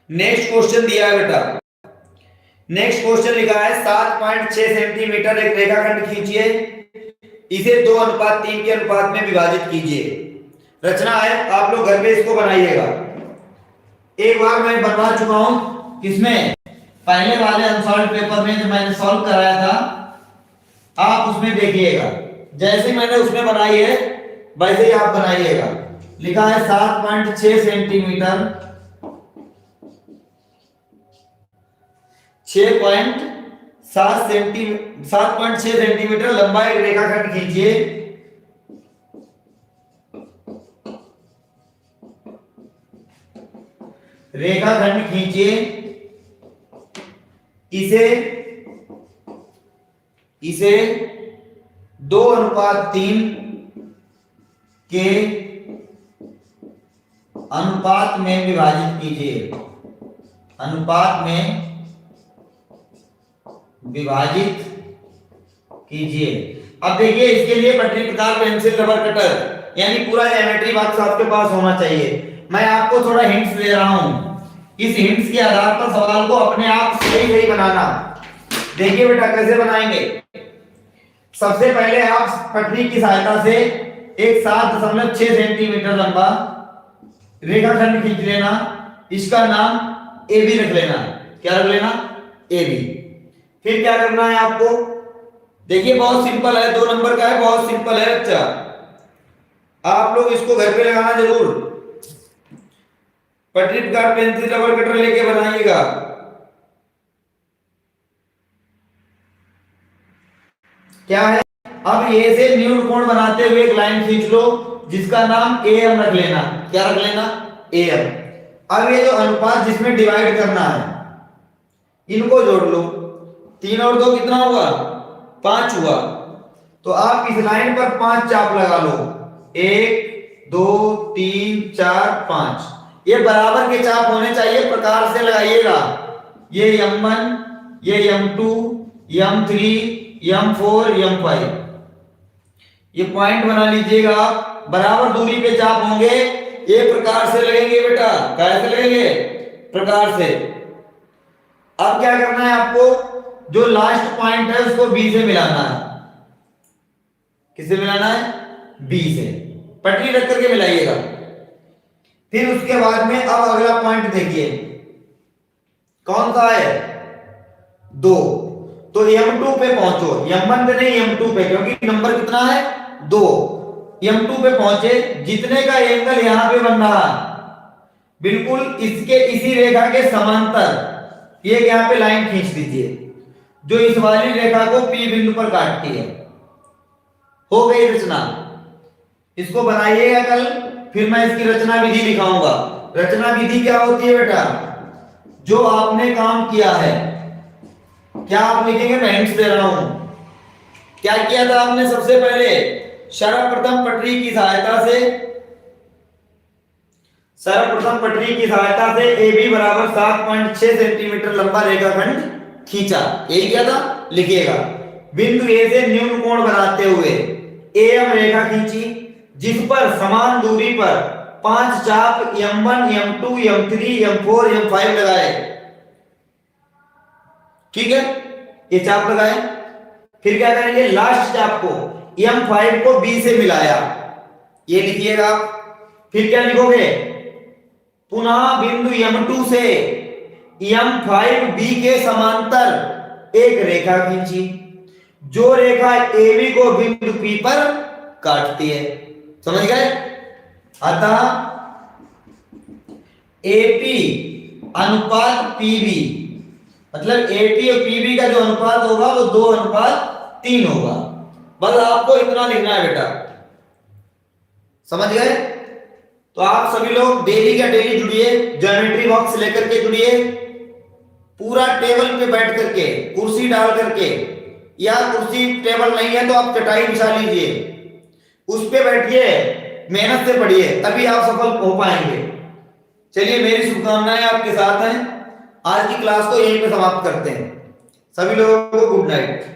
Next question दिया है बेटा, नेक्स्ट क्वेश्चन लिखा है 7.6 सेंटीमीटर एक रेखाखंड खींचिए, इसे 2:3 के अनुपात में विभाजित कीजिए। रचना है, आप लोग घर पे इसको बनाइएगा। एक बार मैं बनवा चुका हूं, किसमें, पहले वाले अनसॉल्व पेपर में जब मैंने सॉल्व कराया था, आप उसमें देखिएगा। जैसे मैंने उसमें बनाई है वैसे ही आप बनाइएगा। लिखा है 7.6 सेंटीमीटर 7.6 सेंटीमीटर लंबा एक रेखाखंड खींचिए, रेखाखंड खींचिए, इसे 2:3 के अनुपात में विभाजित कीजिए, अनुपात में विभाजित कीजिए। अब देखिए, इसके लिए पटरी प्रकार पेंसिल रबर कटर यानी पूरा ज्योमेट्री बॉक्स आपके पास होना चाहिए। मैं आपको थोड़ा हिंट्स दे रहा हूं, इस हिंट्स के आधार पर सवाल को अपने आप सही सही बनाना। देखिए बेटा कैसे बनाएंगे। सबसे पहले आप पटरी की सहायता से एक 7.6 सेंटीमीटर लंबा रेखाखंड खींच लेना, इसका नाम ए बी रख लेना। क्या रख लेना? A B. फिर क्या करना है आपको, देखिए बहुत सिंपल है, 2 नंबर का है, बहुत सिंपल है बच्चा। आप लोग इसको घर पे लगाना जरूर, पटरी प्रकार पेंसिल रबर कटर लेके बनाइएगा। क्या है, अब ए से न्यून कोण बनाते हुए एक लाइन खींच लो जिसका नाम ए एम रख लेना। क्या रख लेना? A M. अब ये जो अनुपात जिसमें डिवाइड करना है, इनको जोड़ लो। 3 और 2 कितना हुआ? 5 हुआ। तो आप इस लाइन पर 5 चाप लगा लो, 1 2 3 4 5। ये बराबर के चाप होने चाहिए, प्रकार से लगाइएगा। ये M1, ये M2, M3, M4, M5, ये पॉइंट बना लीजिएगा। बराबर दूरी पे चाप होंगे, ये प्रकार से लगेंगे बेटा। कैसे लगेंगे? प्रकार से। अब क्या करना है आपको, जो लास्ट पॉइंट है उसको बी से मिलाना है। किससे मिलाना है? बी से। पटरी रख करके मिलाइएगा। फिर उसके बाद में अब अगला पॉइंट देखिए, कौन सा है? 2। तो M2 पे पहुंचो, M1 पे नहीं M2 पे, क्योंकि नंबर कितना है? 2। M2 पे पहुंचे, जितने का एंगल यहां पे बन रहा बिल्कुल इसके इसी रेखा के समांतर एक यहां पे लाइन खींच दीजिए, जो इस वाली रेखा को P बिंदु पर काटती है। हो गई रचना। इसको बनाइएगा कल, फिर मैं इसकी रचना विधि लिखाऊंगा। रचना विधि क्या होती है बेटा? जो आपने काम किया है, क्या आप लिखेंगे? मैं हिंट्स दे रहा हूं। क्या किया था आपने? सबसे पहले सर्वप्रथम पटरी की सहायता से ए बी बराबर 7.6 सेंटीमीटर लंबा रेखाखंड खींचा। यही क्या था? लिखिएगा। बिंदु ए से न्यून कोण बनाते हुए एम रेखा खींची, जिस पर समान दूरी पर 5 चाप M1, M2, M3, M4, M5 लगाए। ठीक है, ये चाप लगाए। फिर क्या करेंगे? लास्ट चाप को M5 को B से मिलाया, ये लिखिएगा। फिर क्या लिखोगे? पुनः बिंदु M2 से M5B के समांतर एक रेखा खींची, जो रेखा AB को बिंदु P पर काटती है। समझ गए? अतः AP अनुपात PB, मतलब AP और PB का जो अनुपात होगा वो 2:3 होगा। बस आपको इतना लिखना है बेटा। समझ गए? तो आप सभी लोग डेली का डेली जुड़िए, ज्योमेट्री बॉक्स लेकर के जुड़िए, पूरा टेबल पे बैठ करके, कुर्सी डाल करके, या कुर्सी टेबल नहीं है तो आप चटाई बिछा लीजिए, उस पे बैठिए, मेहनत से पढ़िए, तभी आप सफल हो पाएंगे। चलिए, मेरी शुभकामनाएं आपके साथ हैं। आज की क्लास को यहीं पे समाप्त करते हैं। सभी लोगों को गुड नाइट।